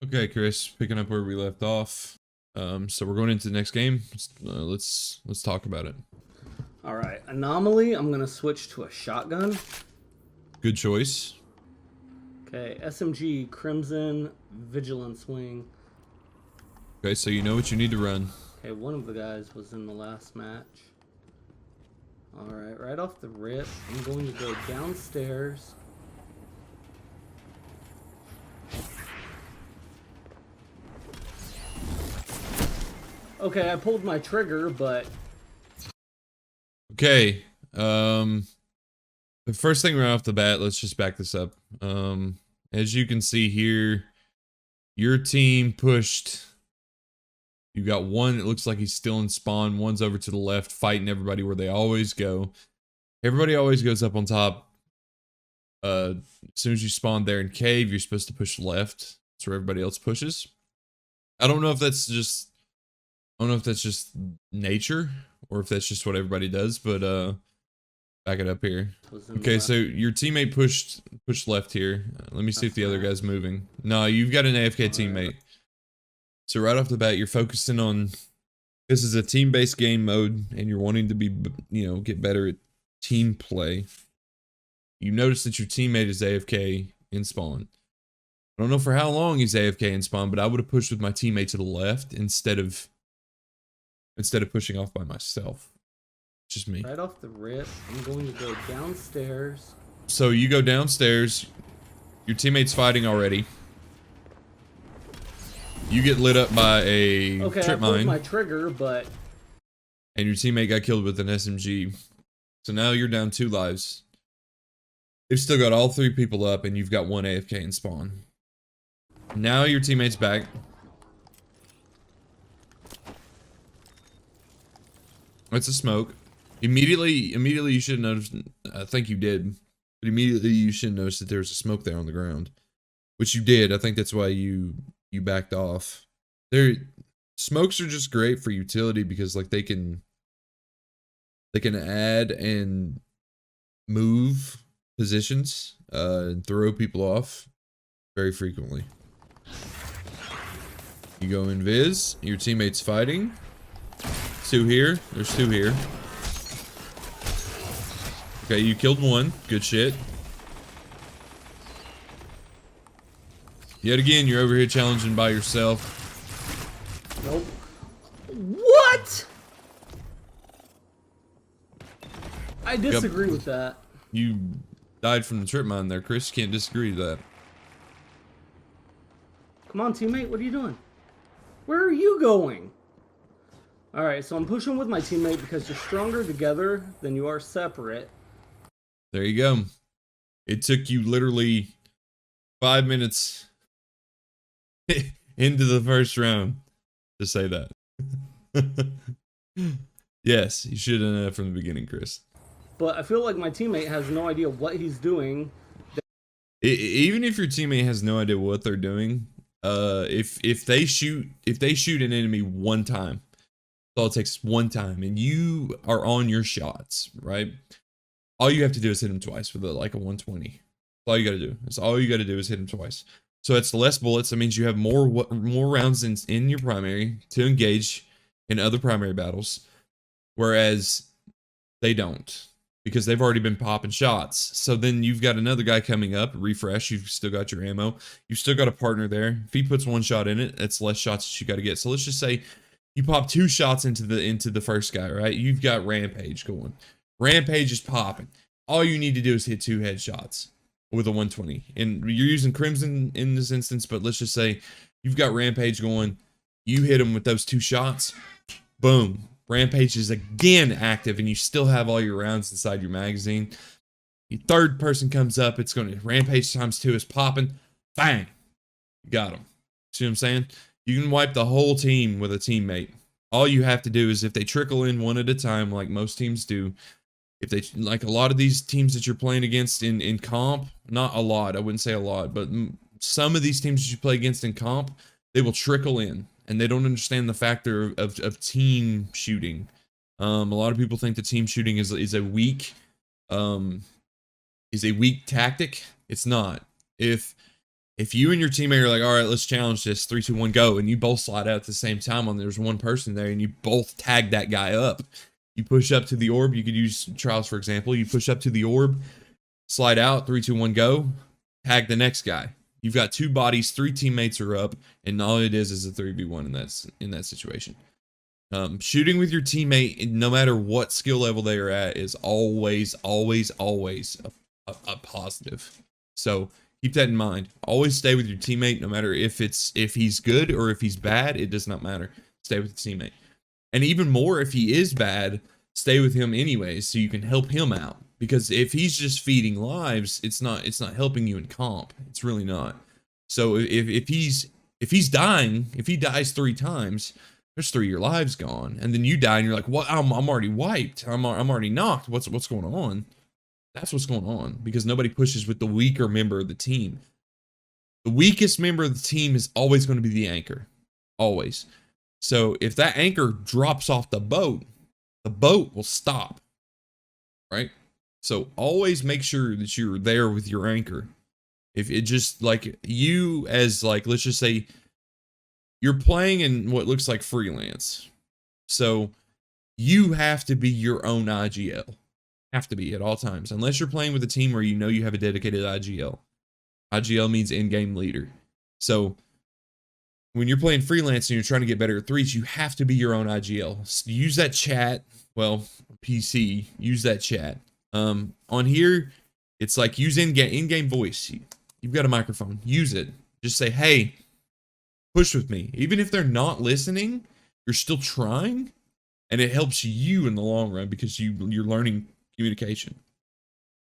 Okay, Chris, picking up where we left off. So we're going into the next game. Let's talk about it. All right, anomaly. I'm gonna switch to a shotgun. Good choice. Okay, SMG, Crimson, Vigilance Wing. Okay, so you know what you need to run. Okay, one of the guys was in the last match. All right, right off the rip, I'm going to go downstairs. Okay, I pulled my trigger, but Okay. The first thing right off the bat, let's just back this up. As you can see here, your team pushed. You got one, it looks like he's still in spawn. One's over to the left, fighting everybody where they always go. Everybody always goes up on top. As soon as you spawn there in cave, you're supposed to push left. That's where everybody else pushes. I don't know if that's just nature or if that's just what everybody does, but back it up here. Okay, so your teammate pushed left here. Let me see if the other guy's moving. No, you've got an AFK teammate. So right off the bat, you're focusing on, this is a team-based game mode, and you're wanting to be, get better at team play. You notice that your teammate is AFK in spawn. I don't know for how long he's AFK in spawn, but I would have pushed with my teammate to the left instead of pushing off by myself. It's just me. Right off the rip, I'm going to go downstairs. So you go downstairs. Your teammate's fighting already. You get lit up by a trip mine. I pulled my trigger, but and your teammate got killed with an SMG. So now you're down 2 lives. They've still got all 3 people up, and you've got 1 AFK in spawn. Now your teammate's back. It's a smoke. Immediately you should have noticed. I think you did, but immediately you should notice that there was a smoke there on the ground, which you did. I think that's why you backed off. Smokes are just great for utility because like they can add and move positions and throw people off very frequently. You go invis, your teammate's fighting. 2 here, there's 2 here. Okay, you killed 1, good shit. Yet again, you're over here challenging by yourself. Nope. What? I disagree with that. You died from the trip mine there, Chris. You can't disagree with that. Come on, teammate. What are you doing? Where are you going? Alright, so I'm pushing with my teammate because you're stronger together than you are separate. There you go. It took you literally 5 minutes into the first round to say that. Yes, you should have known that from the beginning, Chris. But I feel like my teammate has no idea what he's doing. Even if your teammate has no idea what they're doing, if they shoot an enemy one time, all it takes one time, and you are on your shots, right? All you have to do is hit him twice with like a 120. That's all you got to do. That's all you got to do is hit him twice. So it's less bullets. That means you have more rounds in your primary to engage in other primary battles, whereas they don't because they've already been popping shots. So then you've got another guy coming up, refresh. You've still got your ammo. You've still got a partner there. If he puts 1 shot in it, that's less shots that you got to get. So let's just say you pop 2 shots into the first guy, right? You've got Rampage going. Rampage is popping. All you need to do is hit 2 headshots with a 120. And you're using Crimson in this instance, but let's just say you've got Rampage going. You hit him with those 2 shots. Boom. Rampage is again active, and you still have all your rounds inside your magazine. The third person comes up. It's going to Rampage times 2 is popping. Bang. You got him. See what I'm saying? You can wipe the whole team with a teammate. All you have to do is if they trickle in one at a time, like most teams do, if they, like a lot of these teams that you're playing against in comp, not a lot, I wouldn't say a lot, but some of these teams that you play against in comp, they will trickle in, and they don't understand the factor of team shooting. A lot of people think that team shooting is a weak tactic. It's not. If If you and your teammate are like, all right, let's challenge this, 3, 2, 1, go, and you both slide out at the same time when there's one person there, and you both tag that guy up. You push up to the orb. You could use trials, for example. You push up to the orb, slide out, 3, 2, 1, go, tag the next guy. You've got 2 bodies, 3 teammates are up, and all it is a 3v1 in that situation. Shooting with your teammate, no matter what skill level they are at, is always a positive. So keep that in mind. Always stay with your teammate, no matter if he's good or if he's bad. It does not matter. Stay with the teammate, and even more if he is bad, stay with him anyways, so you can help him out. Because if he's just feeding lives, it's not helping you in comp. It's really not. So if he's dying, if he dies 3 times, there's 3 of your lives gone, and then you die, and you're like, "What? I'm already wiped. I'm already knocked. What's going on?" That's what's going on, because nobody pushes with the weaker member of the team. The weakest member of the team is always going to be the anchor, always. So if that anchor drops off the boat will stop, right? So always make sure that you're there with your anchor. If it just like you as like, let's just say you're playing in what looks like freelance. So you have to be your own IGL. Have to be at all times. Unless you're playing with a team where you know you have a dedicated IGL. IGL means in-game leader. So when you're playing freelance and you're trying to get better at threes, you have to be your own IGL. Use that chat. Well, PC, use that chat. On here, it's like use in-game voice. You've got a microphone. Use it. Just say, hey, push with me. Even if they're not listening, you're still trying, and it helps you in the long run because you're learning communication.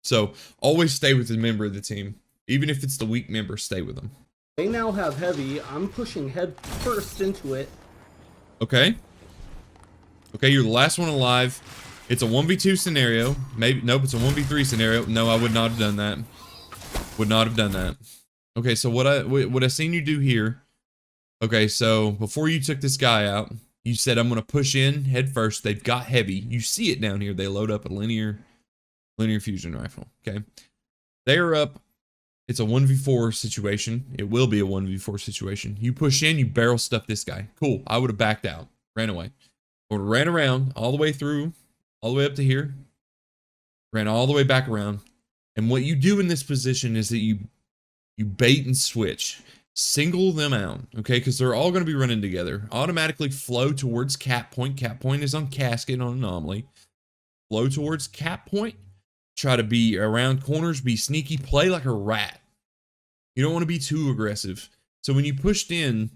So always stay with the member of the team. Even if it's the weak member, stay with them. They now have heavy. I'm pushing head first into it. Okay. Okay, you're the last one alive. It's a 1v2 scenario. Maybe, nope, it's a 1v3 scenario. No, I would not have done that. Would not have done that. Okay, so what I seen you do here. Okay, so before you took this guy out, you said, I'm going to push in head first. They've got heavy. You see it down here. They load up a linear fusion rifle. Okay. They are up. It's a 1v4 situation. It will be a 1v4 situation. You push in, you barrel stuff this guy. Cool. I would have backed out. Ran away. I would have ran around all the way through, all the way up to here. Ran all the way back around. And what you do in this position is that you bait and switch. Single them out, okay? Because they're all going to be running together. Automatically flow towards cap point. Cap point is on casket on anomaly. Flow towards cap point. Try to be around corners. Be sneaky. Play like a rat. You don't want to be too aggressive. So when you pushed in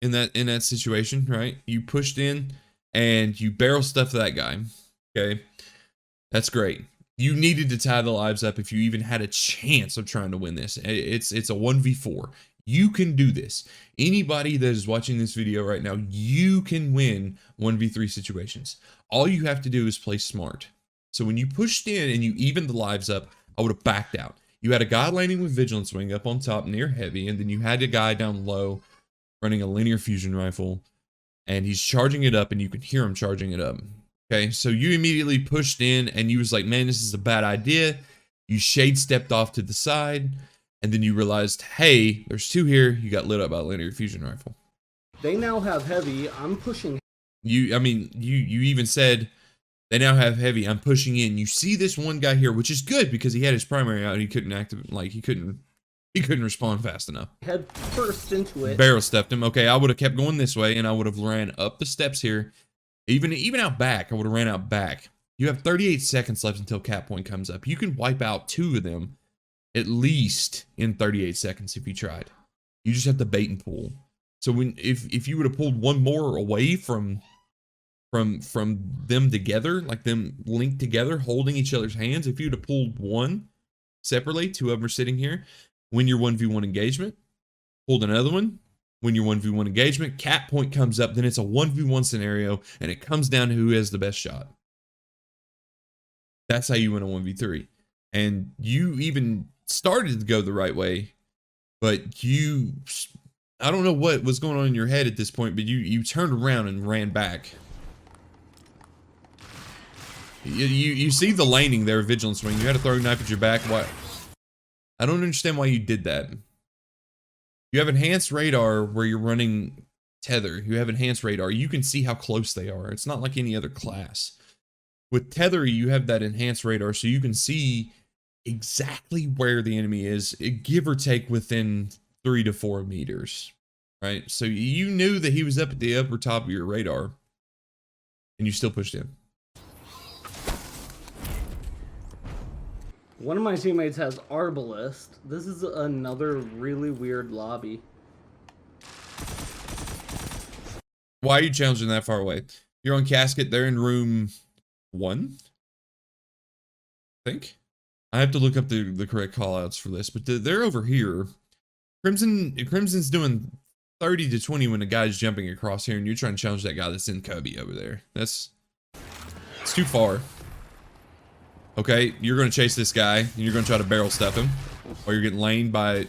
that situation, right? You pushed in and you barrel stuff to that guy. Okay, that's great. You needed to tie the lives up if you even had a chance of trying to win this. It's a 1v4. You can do this. Anybody that is watching this video right now, you can win 1v3 situations. All you have to do is play smart. So when you pushed in and you evened the lives up, I would have backed out. You had a guy landing with Vigilance Wing up on top near heavy, and then you had a guy down low running a linear fusion rifle, and he's charging it up, and you can hear him charging it up. Okay, so you immediately pushed in, and you was like, man, this is a bad idea. You shade stepped off to the side, and then you realized, hey, there's 2 here. You got lit up by a linear fusion rifle. They now have heavy. I'm pushing. You even said, they now have heavy. I'm pushing in. You see this one guy here, which is good because he had his primary out and he couldn't activate, like he couldn't respond fast enough. Head first into it. Barrel stepped him. Okay, I would have kept going this way, and I would have ran up the steps here. Even out back, I would have ran out back. You have 38 seconds left until cap point comes up. You can wipe out 2 of them at least in 38 seconds if you tried. You just have to bait and pull. So if you would have pulled one more away from them together, like them linked together, holding each other's hands, if you'd have pulled one separately, 2 of them are sitting here, win your 1v1 engagement, pulled another one, win your 1v1 engagement, cap point comes up, then it's a 1v1 scenario, and it comes down to who has the best shot. That's how you win a 1v3. And you even started to go the right way, but I don't know what was going on in your head at this point, but you turned around and ran back. You see the laning there, Vigilant Swing. You had a throwing knife at your back. Why? I don't understand why you did that. You have enhanced radar where you're running tether. You have enhanced radar. You can see how close they are. It's not like any other class. With tether, you have that enhanced radar, so you can see exactly where the enemy is, give or take within 3 to 4 meters, right? So you knew that he was up at the upper top of your radar, and you still pushed in. One of my teammates has Arbalist. This is another really weird lobby. Why are you challenging that far away? You're on Casket. They're in room 1, I think. I have to look up the correct callouts for this, but they're over here. Crimson's doing 30 to 20 when the guy's jumping across here, and you're trying to challenge that guy that's in Cubby over there. It's too far. Okay, you're going to chase this guy, and you're going to try to barrel stuff him, or you're getting laned by...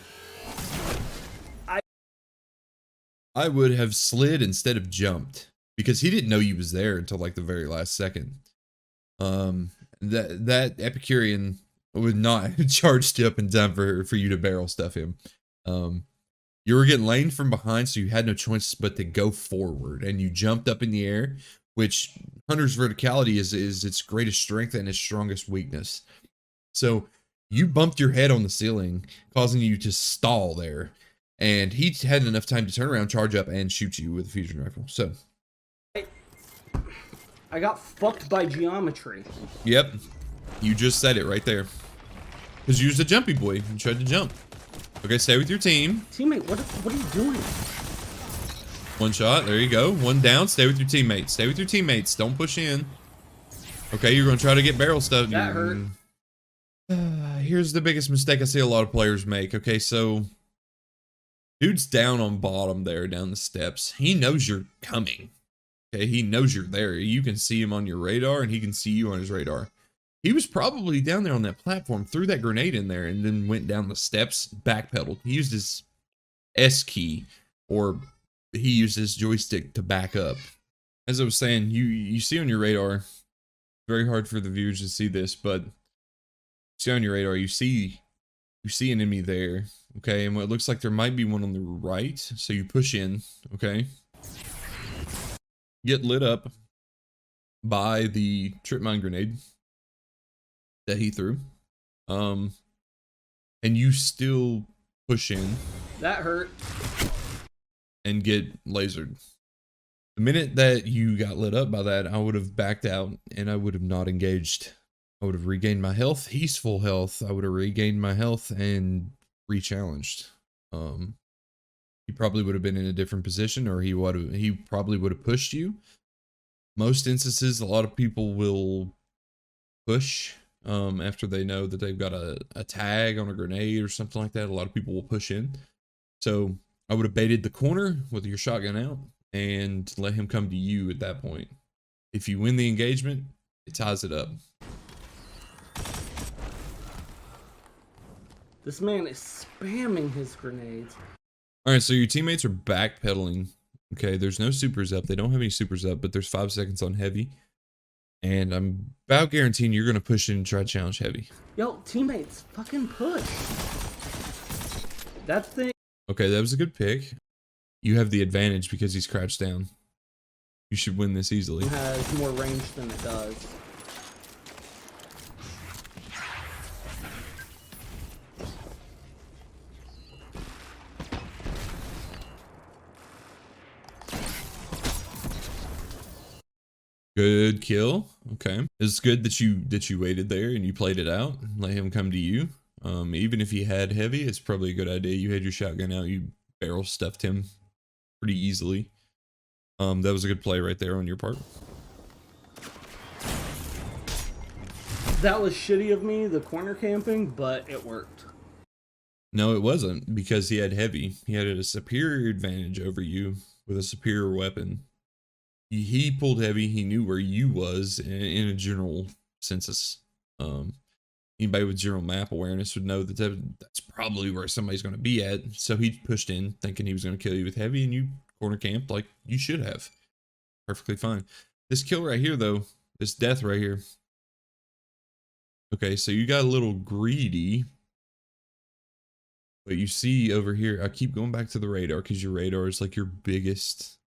I would have slid instead of jumped, because he didn't know you was there until like the very last second. That Epicurean would not have charged up in time for you to barrel stuff him. You were getting laned from behind, so you had no choice but to go forward, and you jumped up in the air, which Hunter's verticality is its greatest strength and its strongest weakness. So you bumped your head on the ceiling, causing you to stall there, and he had enough time to turn around, charge up, and shoot you with a fusion rifle. So I got fucked by geometry. Yep, you just said it right there. Because you was a jumpy boy. You tried to jump. Okay, stay with your team. Teammate, what are you doing? One shot. There you go. One down. Stay with your teammates. Stay with your teammates. Don't push in. Okay, you're going to try to get barrel stuff. That hurt. Here's the biggest mistake I see a lot of players make. Okay, so dude's down on bottom there, down the steps. He knows you're coming. Okay, he knows you're there. You can see him on your radar, and he can see you on his radar. He was probably down there on that platform, threw that grenade in there, and then went down the steps, backpedaled. He used his S key, or he used his joystick to back up. As I was saying, you see on your radar, very hard for the viewers to see this, but see on your radar, you see an enemy there, okay? And what looks like there might be one on the right, so you push in, okay? Get lit up by the trip mine grenade that he threw, and you still push in. That hurt. And get lasered. The minute that you got lit up by that, I would have backed out and I would have not engaged. I would have regained my health. He's full health. I would have regained my health and re-challenged. He probably would have been in a different position, or he probably would have pushed you. Most instances, a lot of people will push after they know that they've got a tag on a grenade or something like that. A lot of people will push in. So I would have baited the corner with your shotgun out and let him come to you at that point. If you win the engagement, it ties it up. This man is spamming his grenades. All right, so your teammates are backpedaling. Okay, there's no supers up. They don't have any supers up, but there's 5 seconds on heavy. And I'm about guaranteeing you're going to push in and try to challenge heavy. Yo, teammates, fucking push. That thing. Okay, that was a good pick. You have the advantage because he's crouched down. You should win this easily. It has more range than it does. Good kill. Okay, it's good that you waited there and you played it out. Let him come to you. Even if he had heavy, it's probably a good idea. You had your shotgun out. You barrel stuffed him pretty easily. That was a good play right there on your part. That was shitty of me, the corner camping, but it worked. No, it wasn't, because he had heavy. He had a superior advantage over you with a superior weapon. He pulled heavy. He knew where you was in a general census. Anybody with general map awareness would know that that's probably where somebody's going to be at. So he pushed in thinking he was going to kill you with heavy, and you corner camped like you should have. Perfectly fine. This kill right here, though, this death right here, Okay, so you got a little greedy. But you see over here, I keep going back to the radar because your radar is like your biggest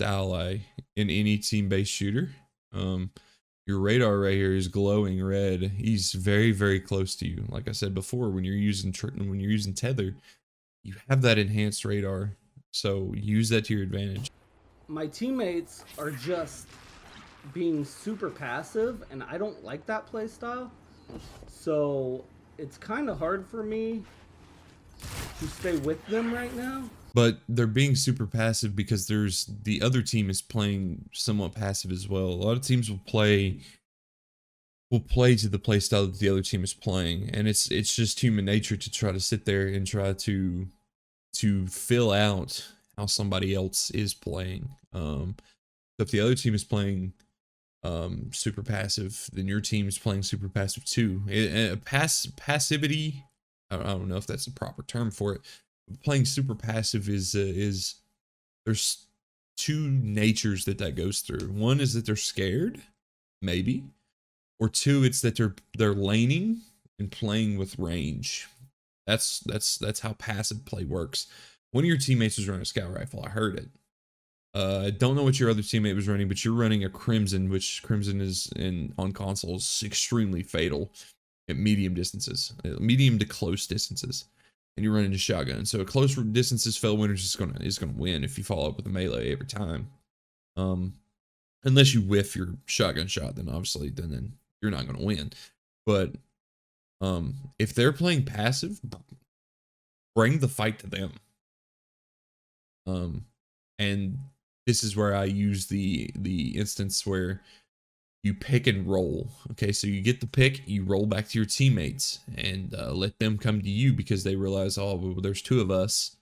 ally in any team-based shooter. Your radar right here is glowing red. He's very, very close to you. Like I said before, when you're using tether, you have that enhanced radar. So use that to your advantage. My teammates are just being super passive, and I don't like that play style. So it's kind of hard for me to stay with them right now. But they're being super passive because there's the other team is playing somewhat passive as well. A lot of teams will play to the play style that the other team is playing, and it's just human nature to try to sit there and try to fill out how somebody else is playing. So if the other team is playing super passive, then your team is playing super passive too. Passivity, I don't know if that's the proper term for it. Playing super passive is there's two natures that goes through. One is that they're scared, maybe, or two, it's that they're laning and playing with range. That's how passive play works. One of your teammates was running a scout rifle. I heard it. I don't know what your other teammate was running, but you're running a Crimson, which Crimson is on consoles extremely fatal at medium distances, medium to close distances, and you're running a shotgun. So at close distances, Fell Winners is gonna win if you follow up with a melee every time. Unless you whiff your shotgun shot, then obviously then you're not gonna win. But if they're playing passive, bring the fight to them. And this is where I use the instance where you pick and roll. Okay, so you get the pick, you roll back to your teammates, and let them come to you because they realize, oh, well, there's two of us.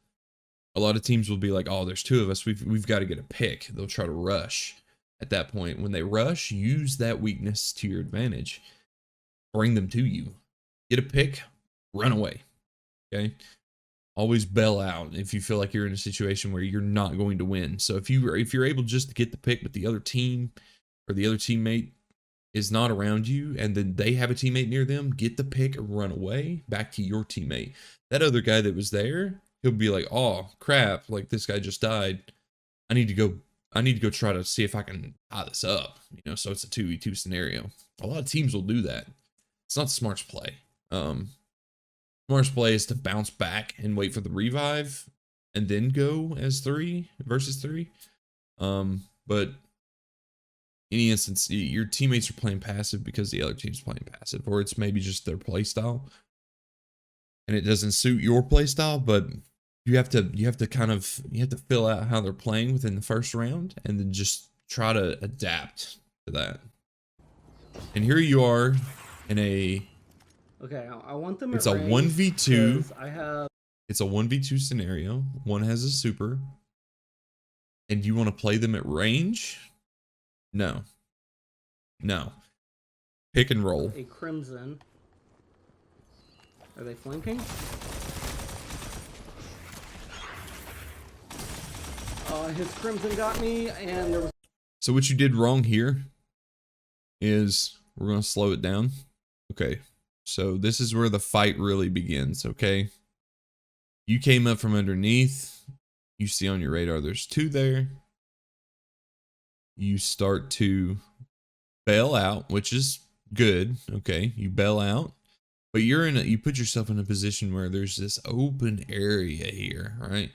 A lot of teams will be like, oh, there's two of us. We've got to get a pick. They'll try to rush. At that point, when they rush, use that weakness to your advantage. Bring them to you. Get a pick, run away. Okay. Always bail out if you feel like you're in a situation where you're not going to win. So if you're able just to get the pick, but the other team or the other teammate is not around you, and then they have a teammate near them, get the pick and run away back to your teammate. That other guy that was there, he'll be like, oh crap, like this guy just died. I need to go try to see if I can tie this up. So it's a 2v2 scenario. A lot of teams will do that. It's not the smartest play. Smartest play is to bounce back and wait for the revive and then go as 3 versus 3. But any instance, your teammates are playing passive because the other team's playing passive, or it's maybe just their play style and it doesn't suit your play style, but you have to fill out how they're playing within the first round and then just try to adapt to that. And here you are in a Okay, I want them. It's a 1v2. I It's a 1v2 scenario. One has a super. And you want to play them at range? No. Pick and roll. A Crimson. Are they flanking? His Crimson got me, and there was... So what you did wrong here is we're going to slow it down. Okay. So this is where the fight really begins, okay? You came up from underneath. You see on your radar there's 2 there. You start to bail out, which is good, okay? You bail out, but you put yourself in a position where there's this open area here, right?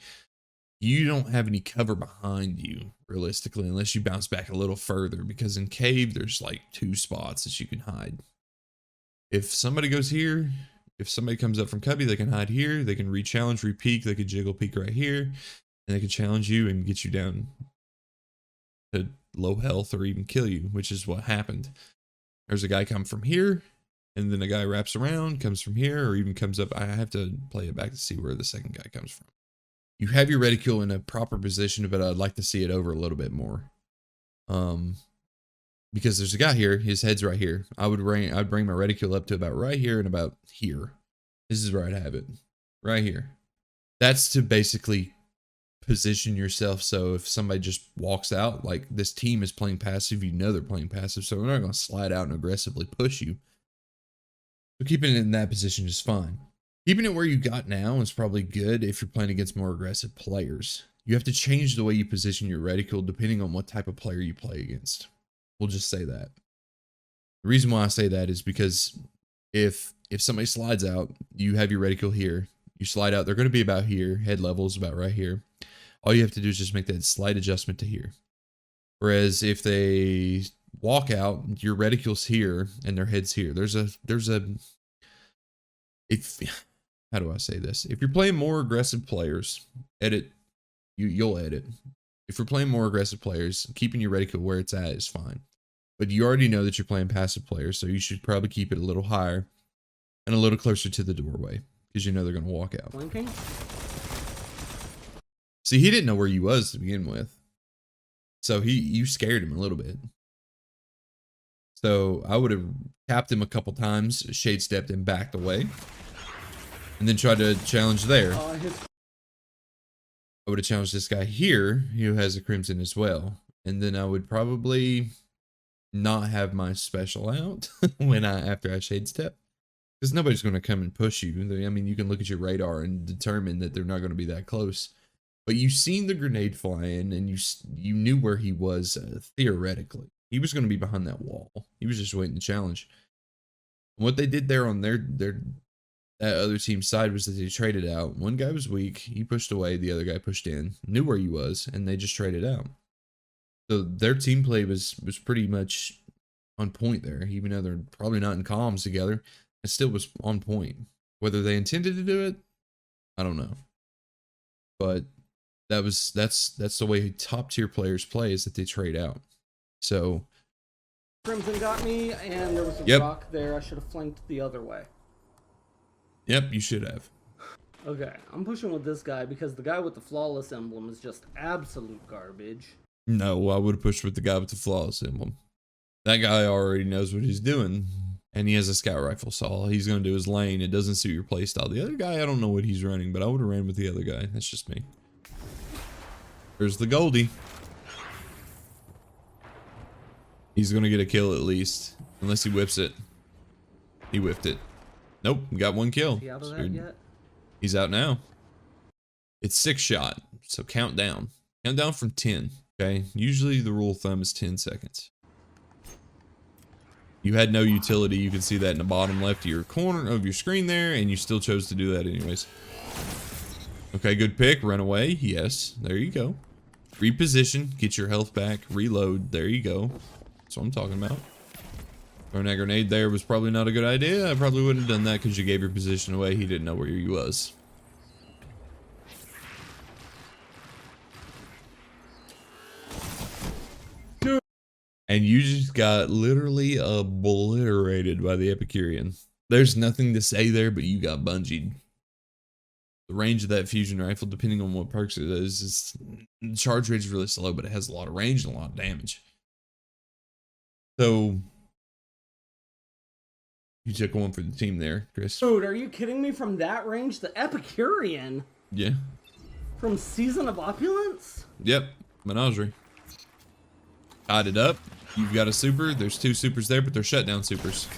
You don't have any cover behind you, realistically, unless you bounce back a little further, because in cave, there's like 2 spots that you can hide. If somebody goes here, if somebody comes up from cubby, they can hide here. They can re-challenge, re-peek. They could jiggle peek right here. And they can challenge you and get you down to low health or even kill you, which is what happened. There's a guy come from here, and then a guy wraps around, comes from here, or even comes up. I have to play it back to see where the second guy comes from. You have your reticule in a proper position, but I'd like to see it over a little bit more. Because there's a guy here, his head's right here. I'd bring my reticule up to about right here and about here. This is where I'd have it. Right here. That's to basically position yourself so if somebody just walks out, like this team is playing passive, they're playing passive, so we're not going to slide out and aggressively push you. So keeping it in that position is fine. Keeping it where you got now is probably good if you're playing against more aggressive players. You have to change the way you position your reticle depending on what type of player you play against. We'll just say that. The reason why I say that is because if somebody slides out, you have your reticle here. You slide out, they're going to be about here. Head level is about right here. All you have to do is just make that slight adjustment to here. Whereas if they walk out, your reticule's here and their head's here. How do I say this? If you're playing more aggressive players, you'll edit. If you're playing more aggressive players, keeping your reticule where it's at is fine. But you already know that you're playing passive players, so you should probably keep it a little higher and a little closer to the doorway because you know they're going to walk out. Blinking. See, he didn't know where you was to begin with. So you scared him a little bit. So I would have tapped him a couple times, shade stepped and backed away. And then tried to challenge there. I would have challenged this guy here, who has a crimson as well. And then I would probably not have my special out after I shade step. Because nobody's going to come and push you. I mean, you can look at your radar and determine that they're not going to be that close. But you've seen the grenade fly in, and you knew where he was theoretically. He was going to be behind that wall. He was just waiting to challenge. And what they did there on that other team's side was that they traded out. One guy was weak. He pushed away. The other guy pushed in. Knew where he was, and they just traded out. So their team play was pretty much on point there. Even though they're probably not in comms together, it still was on point. Whether they intended to do it, I don't know. But that's the way top tier players play, is that they trade out. So Crimson got me, and there was a rock there. I should have flanked the other way. Yep, you should have. Okay, I'm pushing with this guy because the guy with the flawless emblem is just absolute garbage. No, I would have pushed with the guy with the flawless emblem. That guy already knows what he's doing, and he has a scout rifle, so all he's going to do is lane. It doesn't suit your playstyle. The other guy, I don't know what he's running, but I would have ran with the other guy. That's just me. There's the Goldie. He's going to get a kill at least, unless he whips it. He whipped it. Nope, got one kill. Is he out of that yet? He's out now. It's 6 shot, so count down. Count down from 10, okay? Usually the rule of thumb is 10 seconds. You had no utility. You can see that in the bottom left of your corner of your screen there, and you still chose to do that anyways. Okay, good pick. Run away. Yes, there you go. Reposition, get your health back, reload. There you go. That's what I'm talking about. Throwing that grenade there was probably not a good idea. I probably wouldn't have done that because you gave your position away. He didn't know where he was. Dude. And you just got literally obliterated by the Epicurean. There's nothing to say there, but you got bungeed. The range of that fusion rifle, depending on what perks it is the charge rate is really slow, but it has a lot of range and a lot of damage. So you took one for the team there, Chris. Dude, are you kidding me? From that range, the Epicurean? Yeah. From Season of Opulence? Yep, Menagerie. Tied it up. You've got a super. There's 2 supers there, but they're shutdown supers.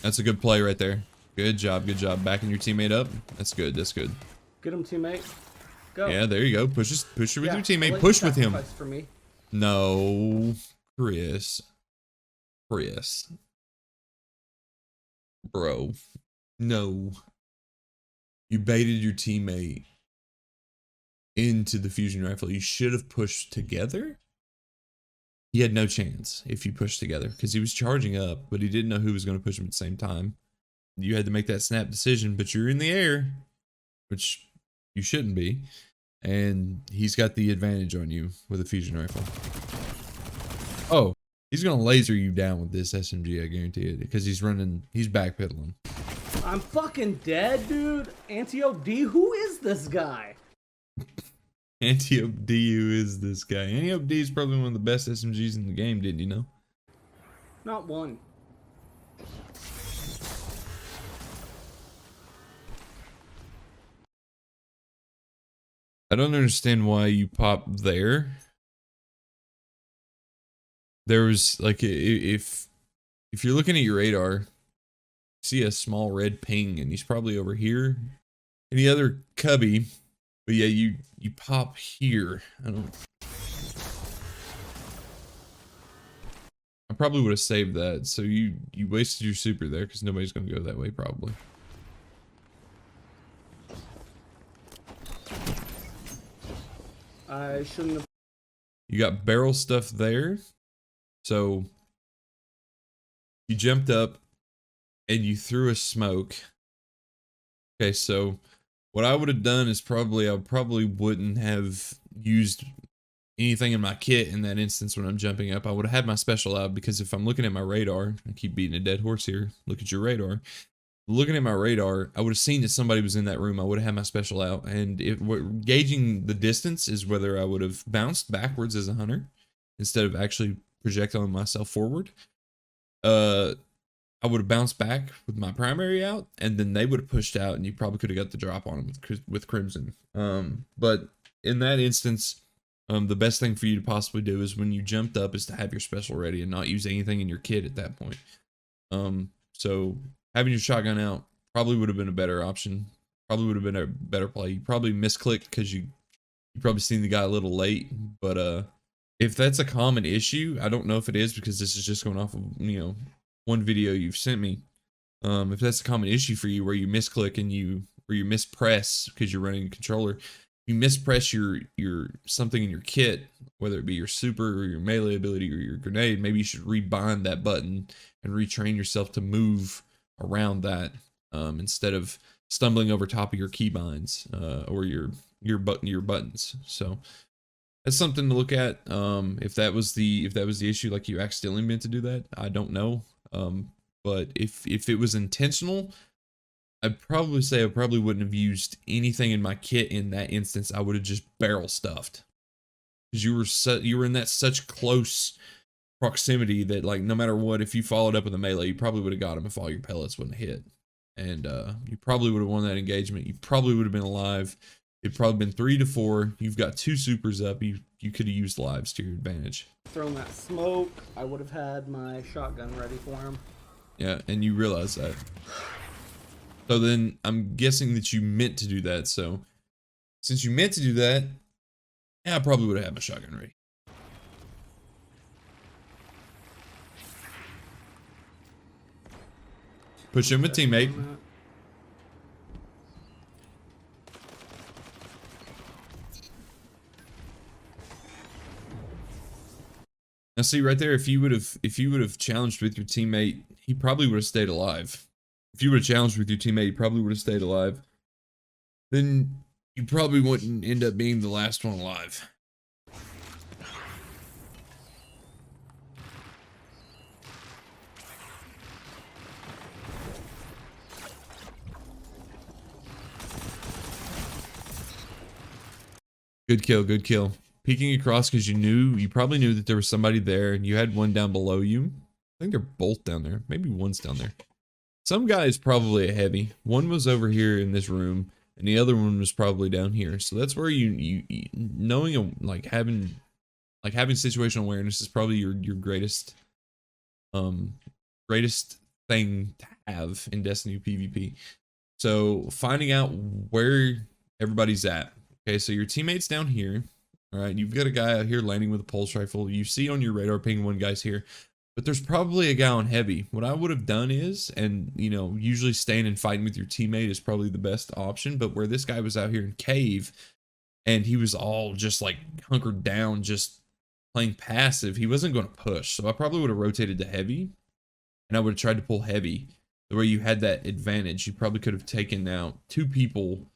That's a good play right there. Good job, good job. Backing your teammate up. That's good, that's good. Get him, teammate. Go. Yeah, there you go. Push her with your teammate. Push with him. For me. No, Chris. Bro. No. You baited your teammate into the fusion rifle. You should have pushed together. He had no chance if you pushed together because he was charging up, but he didn't know who was going to push him at the same time. You had to make that snap decision, but you're in the air, which you shouldn't be. And he's got the advantage on you with a fusion rifle. Oh, he's going to laser you down with this SMG, I guarantee it, because he's backpedaling. I'm fucking dead, dude. Antiope D, who is this guy? Antiope D, who is this guy? Antiope D is probably one of the best SMGs in the game, didn't you know? Not one. I don't understand why you pop there. there was like if you're looking at your radar, see a small red ping, and he's probably over here in the other cubby. But yeah, you pop here. I probably would have saved that. So you wasted your super there because nobody's gonna go that way probably. I shouldn't have. You got barrel stuff there. So you jumped up and you threw a smoke. Okay, so what I would have done is I probably wouldn't have used anything in my kit in that instance when I'm jumping up. I would have had my special out, because if I'm looking at my radar, I keep beating a dead horse here. Look at your radar. Looking at my radar, I would have seen that somebody was in that room. I would have had my special out, and gauging the distance is whether I would have bounced backwards as a hunter instead of actually projectiling myself forward. I would have bounced back with my primary out, and then they would have pushed out, and you probably could have got the drop on them with Crimson. But in that instance, the best thing for you to possibly do is when you jumped up is to have your special ready and not use anything in your kit at that point. So having your shotgun out probably would have been a better option. Probably would have been a better play. You probably misclicked because you probably seen the guy a little late. But if that's a common issue, I don't know if it is, because this is just going off of, you know, one video you've sent me. If that's a common issue for you where you misclick and you mispress because you're running a controller, you mispress your something in your kit, whether it be your super or your melee ability or your grenade, maybe you should rebind that button and retrain yourself to move around that, instead of stumbling over top of your keybinds, or your buttons. So that's something to look at. If that was the issue, like you accidentally meant to do that, I don't know. But if it was intentional, I'd probably say I probably wouldn't have used anything in my kit in that instance. I would have just barrel stuffed, because you were in that such close proximity that, like, no matter what, if you followed up with a melee, you probably would have got him if all your pellets wouldn't hit, and you probably would have won that engagement. You probably would have been alive. It'd probably been 3 to 4. You've got 2 supers up. You could have used lives to your advantage. Thrown that smoke, I would have had my shotgun ready for him. Yeah, and you realize that. So then I'm guessing that you meant to do that. So since you meant to do that, yeah, I probably would have had my shotgun ready. Push him a teammate. Now see right there, if you would have challenged with your teammate, he probably would have stayed alive. If you would have challenged with your teammate, he probably would have stayed alive. Then you probably wouldn't end up being the last one alive. Good kill, good kill. Peeking across because you probably knew that there was somebody there, and you had one down below you. I think they're both down there. Maybe one's down there. Some guy is probably a heavy. One was over here in this room, and the other one was probably down here. So that's where you knowing, like having situational awareness is probably your greatest thing to have in Destiny PvP. So finding out where everybody's at. Okay, so your teammate's down here. All right, you've got a guy out here landing with a pulse rifle. You see on your radar ping one guy's here, but there's probably a guy on heavy. What I would have done is, and you know, usually staying and fighting with your teammate is probably the best option, but where this guy was out here in cave and he was all just like hunkered down, just playing passive, he wasn't going to push. So I probably would have rotated to heavy, and I would have tried to pull heavy the way you had that advantage. You probably could have taken out 2 people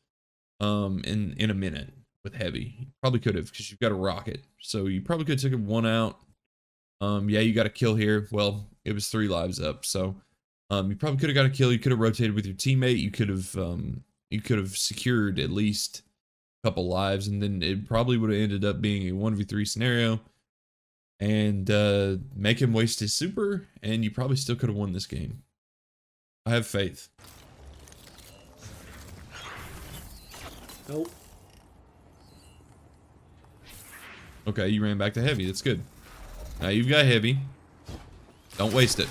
in a minute with heavy. You probably could have, because you've got a rocket. So you probably could have taken one out. Yeah, you got a kill here. Well, it was 3 lives up. So you probably could have got a kill. You could have rotated with your teammate. You could have secured at least a couple lives, and then it probably would have ended up being a 1v3 scenario and make him waste his super, and you probably still could have won this game. I have faith. Nope. Okay, you ran back to heavy. That's good. Now you've got heavy. Don't waste it.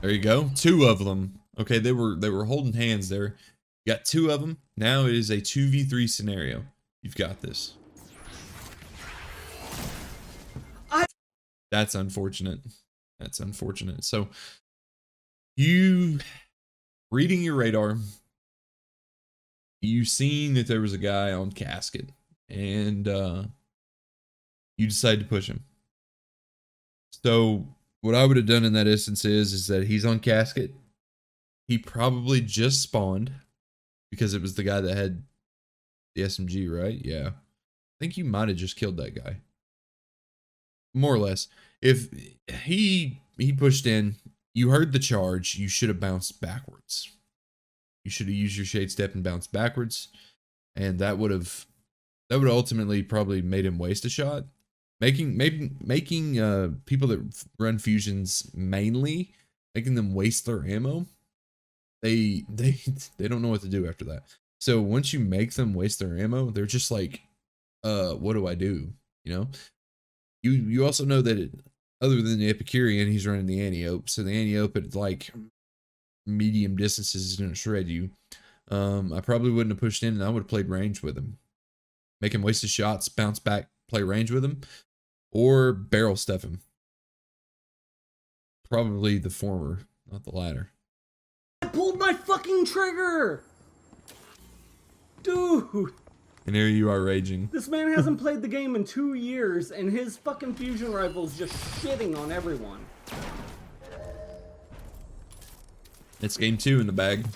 There you go. 2 of them. Okay, they were holding hands there. You got 2 of them. Now it is a 2v3 scenario. You've got this. That's unfortunate. That's unfortunate. So you reading your radar, you seen that there was a guy on casket, and you decide to push him. So what I would have done in that instance is that he's on casket. He probably just spawned because it was the guy that had the SMG, right? Yeah. I think you might have just killed that guy. More or less. If he pushed in, you heard the charge, you should have bounced backwards. You should have used your shade step and bounced backwards, and that would have ultimately probably made him waste a shot. Making people that run fusions mainly, making them waste their ammo. They don't know what to do after that. So once you make them waste their ammo, they're just like, what do I do? You know? You also know that other than the Epicurean, he's running the anti-ope. So the anti-ope at like medium distances is going to shred you. I probably wouldn't have pushed in, and I would have played range with him. Make him waste his shots, bounce back, play range with him, or barrel stuff him. Probably the former, not the latter. I pulled my fucking trigger! Dude! And here you are raging. This man hasn't played the game in 2 years, and his fucking fusion rifle's just shitting on everyone. It's game 2 in the bag.